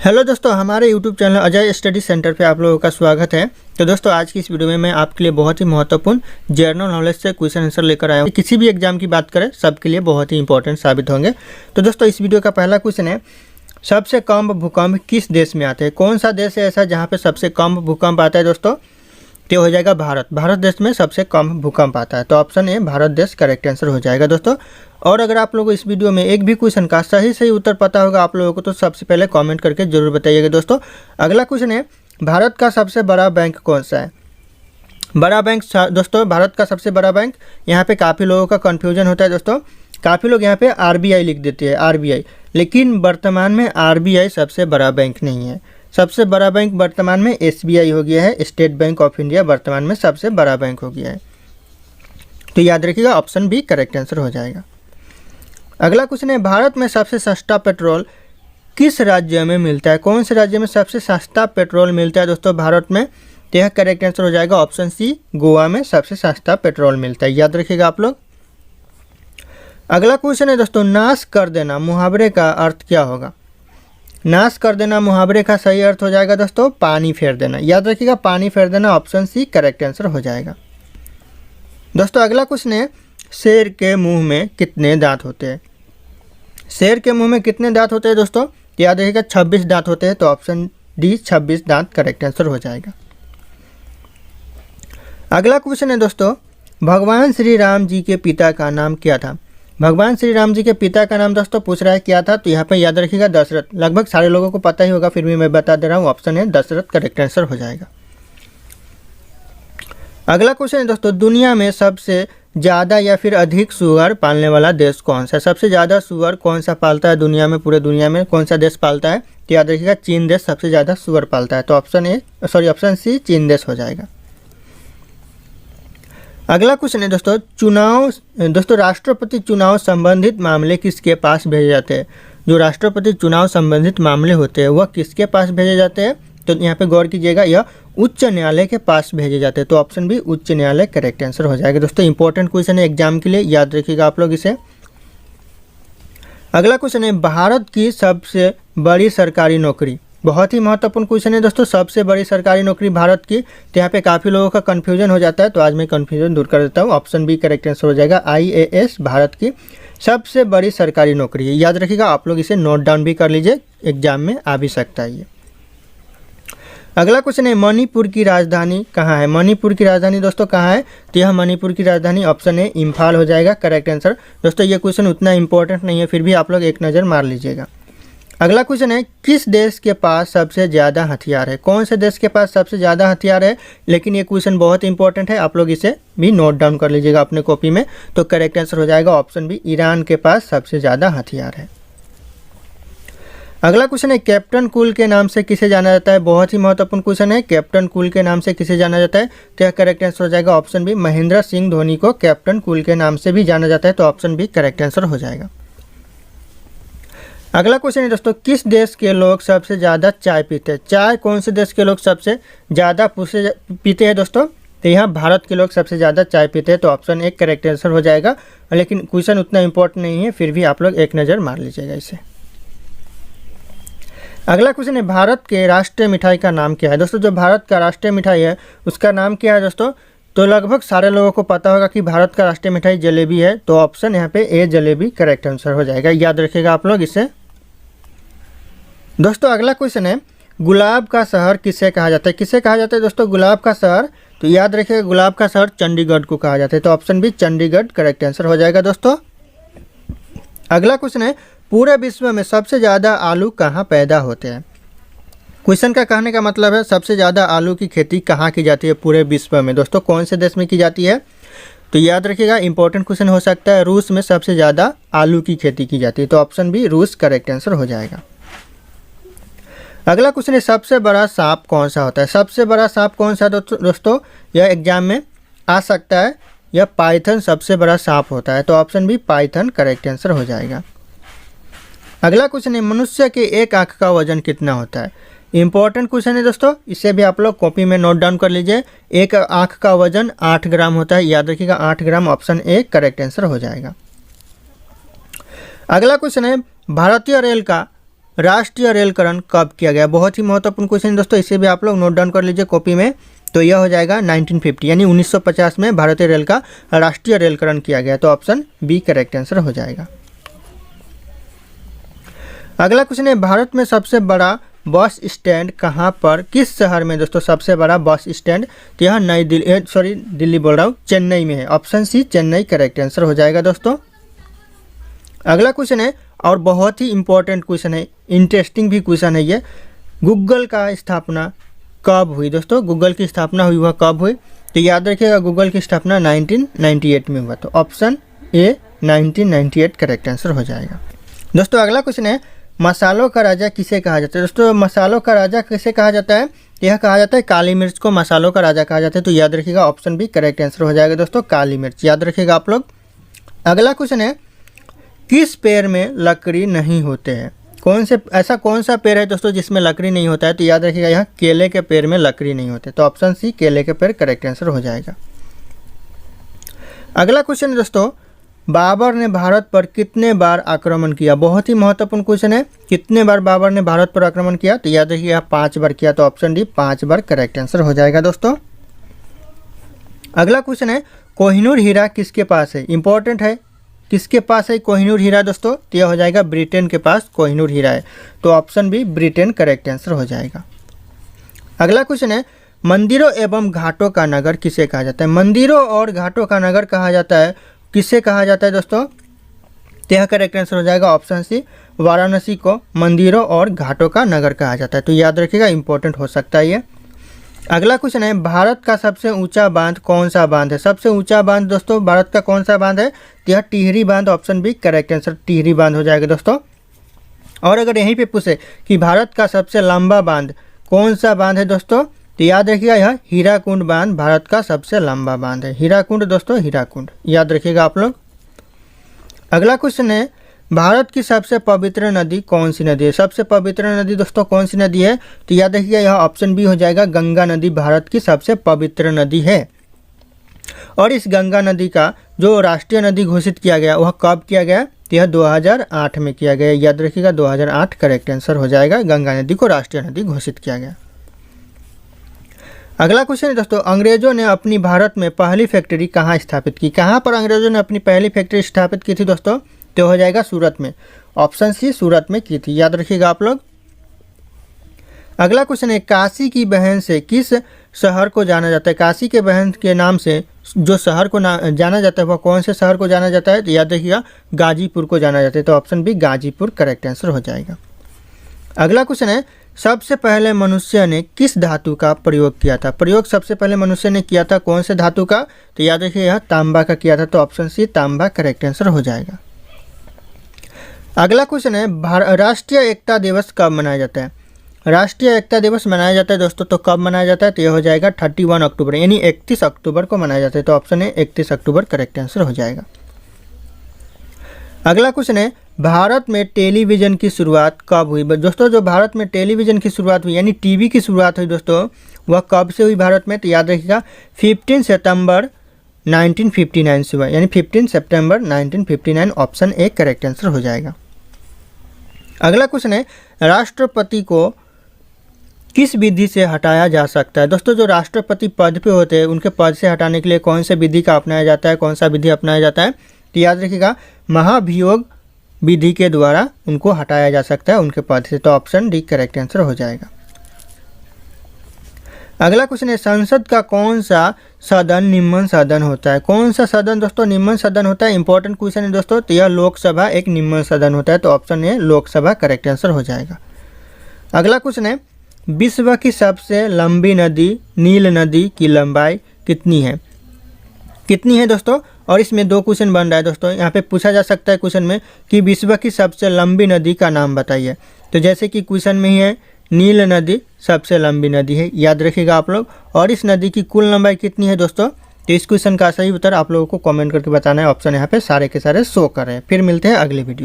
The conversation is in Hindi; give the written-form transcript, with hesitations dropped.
हेलो दोस्तों, हमारे YouTube channel Ajay study centre पे आप लोगों का स्वागत है। तो दोस्तों, आज की इस वीडियो में मैं आपके लिए बहुत ही महत्वपूर्ण जनरल नॉलेज से क्वेश्चन आंसर लेकर आया हूँ। किसी भी एग्जाम की बात करें, सबके लिए बहुत ही इंपॉर्टेंट साबित होंगे। तो दोस्तों, इस वीडियो का पहला क्वेश्चन है, सबसे कम भूकंप किस देश में आते हैं? कौन सा देश है ऐसा जहाँ पे सबसे कम भूकंप आता है दोस्तों? तो हो जाएगा भारत। भारत देश में सबसे कम भूकंप आता है। तो ऑप्शन ए भारत देश करेक्ट आंसर हो जाएगा दोस्तों। और अगर आप लोगों को इस वीडियो में एक भी क्वेश्चन का सही उत्तर पता होगा आप लोगों को, तो सबसे पहले कमेंट करके जरूर बताइएगा दोस्तों। अगला क्वेश्चन है, भारत का सबसे बड़ा बैंक कौन सा है? बड़ा बैंक दोस्तों, भारत का सबसे बड़ा बैंक, यहाँ पे काफ़ी लोगों का कन्फ्यूजन होता है दोस्तों। काफ़ी लोग यहाँ पे आरबीआई लिख देते हैं, आरबीआई, लेकिन वर्तमान में आरबीआई सबसे बड़ा बैंक नहीं है। सबसे बड़ा बैंक वर्तमान में एसबीआई हो गया है। स्टेट बैंक ऑफ इंडिया वर्तमान में सबसे बड़ा बैंक हो गया है। तो याद रखिएगा, ऑप्शन बी करेक्ट आंसर हो जाएगा। अगला क्वेश्चन है, भारत में सबसे सस्ता पेट्रोल किस राज्य में मिलता है? कौन से राज्य में सबसे सस्ता पेट्रोल मिलता है दोस्तों भारत में? तो यह करेक्ट आंसर हो जाएगा ऑप्शन सी, गोवा में सबसे सस्ता पेट्रोल मिलता है। याद रखिएगा आप लोग। अगला क्वेश्चन है दोस्तों, नाश कर देना मुहावरे का अर्थ क्या होगा? नाश कर देना मुहावरे का सही अर्थ हो जाएगा दोस्तों पानी फेर देना। याद रखिएगा, पानी फेर देना, ऑप्शन सी करेक्ट आंसर हो जाएगा दोस्तों। अगला क्वेश्चन है, शेर के मुंह में कितने दांत होते हैं? शेर के मुंह में कितने दांत होते हैं दोस्तों? याद रखिएगा 26 दांत होते हैं। तो ऑप्शन डी 26 दांत करेक्ट आंसर हो जाएगा। अगला क्वेश्चन है दोस्तों, भगवान श्री राम जी के पिता का नाम क्या था? भगवान श्री राम जी के पिता का नाम दोस्तों पूछ रहा है क्या था? तो यहाँ पे याद रखिएगा दशरथ। लगभग सारे लोगों को पता ही होगा, फिर भी मैं बता दे रहा हूँ, ऑप्शन है दशरथ करेक्ट आंसर हो जाएगा। अगला क्वेश्चन है दोस्तों, दुनिया में सबसे ज़्यादा या फिर अधिक सुअर पालने वाला देश कौन सा है? सबसे ज़्यादा सुअर कौन सा पालता है दुनिया में? पूरे दुनिया में कौन सा देश पालता है? तो याद रखिएगा चीन देश सबसे ज़्यादा सुअर पालता है। तो ऑप्शन सी चीन देश हो जाएगा। अगला क्वेश्चन है दोस्तों, राष्ट्रपति चुनाव संबंधित मामले किसके पास भेजे जाते हैं? जो राष्ट्रपति चुनाव संबंधित मामले होते हैं वह किसके पास भेजे जाते हैं? तो यहाँ पे गौर कीजिएगा, यह उच्च न्यायालय के पास भेजे जाते हैं। तो ऑप्शन बी उच्च न्यायालय करेक्ट आंसर हो जाएगा दोस्तों। इंपॉर्टेंट क्वेश्चन है एग्जाम के लिए, याद रखिएगा आप लोग इसे। अगला क्वेश्चन है, भारत की सबसे बड़ी सरकारी नौकरी। बहुत ही महत्वपूर्ण क्वेश्चन है दोस्तों, सबसे बड़ी सरकारी नौकरी भारत की। तो यहाँ पे काफ़ी लोगों का कन्फ्यूजन हो जाता है, तो आज मैं कन्फ्यूजन दूर कर देता हूँ। ऑप्शन बी करेक्ट आंसर हो जाएगा, IAS भारत की सबसे बड़ी सरकारी नौकरी है। याद रखिएगा, आप लोग इसे नोट डाउन भी कर लीजिए, एग्जाम में आ भी सकता है ये। अगला क्वेश्चन है, मणिपुर की राजधानी कहाँ है? मणिपुर की राजधानी दोस्तों कहाँ है? तो यह मणिपुर की राजधानी ऑप्शन है इम्फाल हो जाएगा करेक्ट आंसर। दोस्तों ये क्वेश्चन उतना इंपॉर्टेंट नहीं है, फिर भी आप लोग एक नज़र मार लीजिएगा। अगला क्वेश्चन है, किस देश के पास सबसे ज़्यादा हथियार है? कौन से देश के पास सबसे ज़्यादा हथियार है? लेकिन ये क्वेश्चन बहुत इंपॉर्टेंट है, आप लोग इसे भी नोट डाउन कर लीजिएगा अपने कॉपी में। तो करेक्ट आंसर हो जाएगा ऑप्शन बी, ईरान के पास सबसे ज़्यादा हथियार है। अगला क्वेश्चन है, कैप्टन कूल के नाम से किसे जाना जाता है? बहुत ही महत्वपूर्ण क्वेश्चन है, कैप्टन कूल के नाम से किसे जाना जाता है? तो यह करेक्ट आंसर हो जाएगा ऑप्शन बी, महेंद्र सिंह धोनी को कैप्टन कूल के नाम से भी जाना जाता है। तो ऑप्शन बी करेक्ट आंसर हो जाएगा। अगला क्वेश्चन है दोस्तों, किस देश के लोग सबसे ज़्यादा चाय पीते हैं? चाय कौन से देश के लोग सबसे ज़्यादा पीते हैं दोस्तों? तो यहाँ भारत के लोग सबसे ज़्यादा चाय पीते हैं। तो ऑप्शन एक करेक्ट आंसर हो जाएगा, लेकिन क्वेश्चन उतना इंपॉर्टेंट नहीं है, फिर भी आप लोग एक नज़र मार लीजिएगा इसे। अगला क्वेश्चन है, भारत के राष्ट्रीय मिठाई का नाम क्या है? दोस्तों जो भारत का राष्ट्रीय मिठाई है उसका नाम क्या है दोस्तों? तो लगभग सारे लोगों को पता होगा कि भारत का राष्ट्रीय मिठाई जलेबी है। तो ऑप्शन यहाँ पे ए जलेबी करेक्ट आंसर हो जाएगा। याद रखिएगा आप लोग इसे। दोस्तों अगला क्वेश्चन है, गुलाब का शहर किसे कहा जाता है? किसे कहा जाता है दोस्तों गुलाब का शहर? तो याद रखिएगा गुलाब का शहर चंडीगढ़ को कहा जाता है। तो option B Chandigarh correct answer हो जाएगा दोस्तों। अगला क्वेश्चन है, पूरे विश्व में सबसे ज़्यादा आलू कहाँ पैदा होते हैं? क्वेश्चन का कहने का मतलब है सबसे ज़्यादा आलू की खेती कहाँ की जाती है पूरे विश्व में? दोस्तों कौन से देश में की जाती है? तो याद रखिएगा इंपॉर्टेंट क्वेश्चन हो सकता है, रूस में सबसे ज़्यादा आलू की खेती की जाती है। तो ऑप्शन बी रूस करेक्ट आंसर हो जाएगा। अगला क्वेश्चन है, सबसे बड़ा सांप कौन सा होता है? सबसे बड़ा सांप कौन सा दोस्तों? यह एग्जाम में आ सकता है, यह पाइथन सबसे बड़ा सांप होता है। तो option B python correct answer हो जाएगा। अगला क्वेश्चन है, मनुष्य के एक आँख का वजन कितना होता है? इंपॉर्टेंट क्वेश्चन है दोस्तों, इसे भी आप लोग कॉपी में नोट डाउन कर लीजिए। एक आँख का वजन 8 ग्राम होता है। याद रखिएगा 8 ग्राम, ऑप्शन ए करेक्ट आंसर हो जाएगा। अगला क्वेश्चन है, भारतीय रेल का राष्ट्रीय रेलकरण कब किया गया? बहुत ही महत्वपूर्ण क्वेश्चन है दोस्तों, इसे भी आप लोग नोट डाउन कर लीजिए कॉपी में। तो यह हो जाएगा 1950 यानी 1950 में भारतीय रेल का राष्ट्रीय रेलकरण किया गया। तो ऑप्शन बी करेक्ट आंसर हो जाएगा। अगला क्वेश्चन है, भारत में सबसे बड़ा बस स्टैंड कहाँ पर, किस शहर में दोस्तों सबसे बड़ा बस स्टैंड? तो यह दिल्ली बोल रहा हूँ, चेन्नई में है। Option C Chennai correct answer हो जाएगा दोस्तों। अगला क्वेश्चन है और बहुत ही इंपॉर्टेंट क्वेश्चन है, इंटरेस्टिंग भी क्वेश्चन है ये। गूगल का स्थापना कब हुई दोस्तों? गूगल की स्थापना हुई वह कब हुई? तो याद रखिएगा गूगल की स्थापना 1998 में हुआ। तो ऑप्शन ए 1998 करेक्ट आंसर हो जाएगा। दोस्तों अगला क्वेश्चन है, मसालों का राजा किसे कहा जाता है? दोस्तों मसालों का राजा किसे कहा जाता है? यह कहा जाता है काली मिर्च को मसालों का राजा कहा जाता है। तो याद रखिएगा ऑप्शन बी करेक्ट आंसर हो जाएगा दोस्तों, काली मिर्च याद रखिएगा आप लोग। अगला क्वेश्चन है, किस पेड़ में लकड़ी नहीं होते हैं? ऐसा कौन सा पेड़ है दोस्तों जिसमें लकड़ी नहीं होता है? तो याद रखिएगा यहाँ केले के पेड़ में लकड़ी नहीं होते। तो ऑप्शन सी केले के पेड़ करेक्ट आंसर हो जाएगा। अगला क्वेश्चन है दोस्तों, बाबर ने भारत पर कितने बार आक्रमण किया? बहुत ही महत्वपूर्ण क्वेश्चन है, कितने बार बाबर ने भारत पर आक्रमण किया? तो याद रखिएगा 5 बार किया। तो ऑप्शन डी 5 बार करेक्ट आंसर हो जाएगा दोस्तों। अगला क्वेश्चन है, कोहिनूर हीरा किसके पास है? इंपॉर्टेंट है, किसके पास है कोहिनूर हीरा दोस्तों? तो यह हो जाएगा ब्रिटेन के पास कोहिनूर हीरा है। तो option B Britain correct answer हो जाएगा। अगला क्वेश्चन है, मंदिरों एवं घाटों का नगर किसे कहा जाता है? मंदिरों और घाटों का नगर कहा जाता है, किससे कहा जाता है दोस्तों? तो यह करेक्ट आंसर हो जाएगा ऑप्शन सी वाराणसी को मंदिरों और घाटों का नगर कहा जाता है। तो याद रखिएगा इंपॉर्टेंट हो सकता है ये। अगला क्वेश्चन है, भारत का सबसे ऊंचा बांध कौन सा बांध है? सबसे ऊंचा बांध दोस्तों भारत का कौन सा बांध है? तो यह टिहरी बांध, option B correct answer Tehri बांध हो जाएगा दोस्तों। और अगर यहीं पे पूछे कि भारत का सबसे लंबा बांध कौन सा बांध है दोस्तों? तो याद रखिएगा यह हीराकुंड बांध भारत का सबसे लंबा बांध है। हीराकुंड दोस्तों, हीराकुंड याद रखिएगा आप लोग। अगला क्वेश्चन है, भारत की सबसे पवित्र नदी कौन सी नदी है? सबसे पवित्र नदी दोस्तों कौन सी नदी है? तो याद रखिएगा यह ऑप्शन बी हो जाएगा, गंगा नदी भारत की सबसे पवित्र नदी है। और इस गंगा नदी का जो राष्ट्रीय नदी घोषित किया गया वह कब किया गया? तो यह 2008 में किया गया। याद रखिएगा 2008 करेक्ट आंसर हो जाएगा, गंगा नदी को राष्ट्रीय नदी घोषित किया गया। अगला क्वेश्चन है दोस्तों, अंग्रेजों ने अपनी भारत में पहली फैक्ट्री कहाँ स्थापित की? कहाँ पर अंग्रेजों ने अपनी पहली फैक्ट्री स्थापित की थी दोस्तों? तो हो जाएगा सूरत में। ऑप्शन सी सूरत में की थी, याद रखिएगा आप लोग। अगला क्वेश्चन है, काशी की बहन से किस शहर को जाना जाता है? काशी के बहन के नाम से जो शहर को जाना जाता है वह कौन से शहर को जाना जाता है? तो याद रखिएगा गाजीपुर को जाना जाता है। तो option B Ghazipur correct answer हो जाएगा। अगला क्वेश्चन है, सबसे पहले मनुष्य ने किस धातु का प्रयोग किया था? प्रयोग सबसे पहले मनुष्य ने किया था कौन से धातु का? तो याद रखिए यह तांबा का किया था। तो ऑप्शन सी तांबा करेक्ट आंसर हो जाएगा। अगला क्वेश्चन है, राष्ट्रीय एकता दिवस कब मनाया जाता है? राष्ट्रीय एकता दिवस मनाया जाता है दोस्तों, तो कब मनाया जाता है? तो यह हो जाएगा 31 अक्टूबर यानी 31 अक्टूबर को मनाया जाता है। तो ऑप्शन है 31 अक्टूबर करेक्ट आंसर हो जाएगा। अगला क्वेश्चन है, भारत में टेलीविज़न की शुरुआत कब हुई? दोस्तों जो भारत में टेलीविज़न की शुरुआत हुई यानी टीवी की शुरुआत हुई दोस्तों, वह कब से हुई भारत में? तो याद रखिएगा 15 सितंबर 1959 से हुआ यानी 15 सितंबर 1959 ऑप्शन ए करेक्ट आंसर हो जाएगा। अगला क्वेश्चन है, राष्ट्रपति को किस विधि से हटाया जा सकता है? दोस्तों जो राष्ट्रपति पद पे होते हैं उनके पद से हटाने के लिए कौन से विधि का अपनाया जाता है? कौन सा विधि अपनाया जाता है? तो याद रखिएगा महाभियोग विधि के द्वारा उनको हटाया जा सकता है उनके पद से। तो ऑप्शन डी करेक्ट आंसर हो जाएगा। अगला क्वेश्चन है, संसद का कौन सा सदन निम्न सदन होता है? कौन सा सदन दोस्तों निम्न सदन होता है? इंपॉर्टेंट क्वेश्चन है दोस्तों। तो यह लोकसभा एक निम्न सदन होता है। तो option A Lok Sabha correct answer हो जाएगा। अगला क्वेश्चन है, विश्व की सबसे लंबी नदी नील नदी की लंबाई कितनी है? कितनी है दोस्तों? और इसमें 2 क्वेश्चन बन रहा है दोस्तों। यहाँ पे पूछा जा सकता है क्वेश्चन में कि विश्व की सबसे लंबी नदी का नाम बताइए। तो जैसे कि क्वेश्चन में ही है नील नदी सबसे लंबी नदी है, याद रखिएगा आप लोग। और इस नदी की कुल लंबाई कितनी है दोस्तों? तो इस क्वेश्चन का सही उत्तर आप लोगों को कमेंट करके बताना है। ऑप्शन यहाँ पे सारे के सारे शो कर रहे हैं। फिर मिलते हैं अगले वीडियो।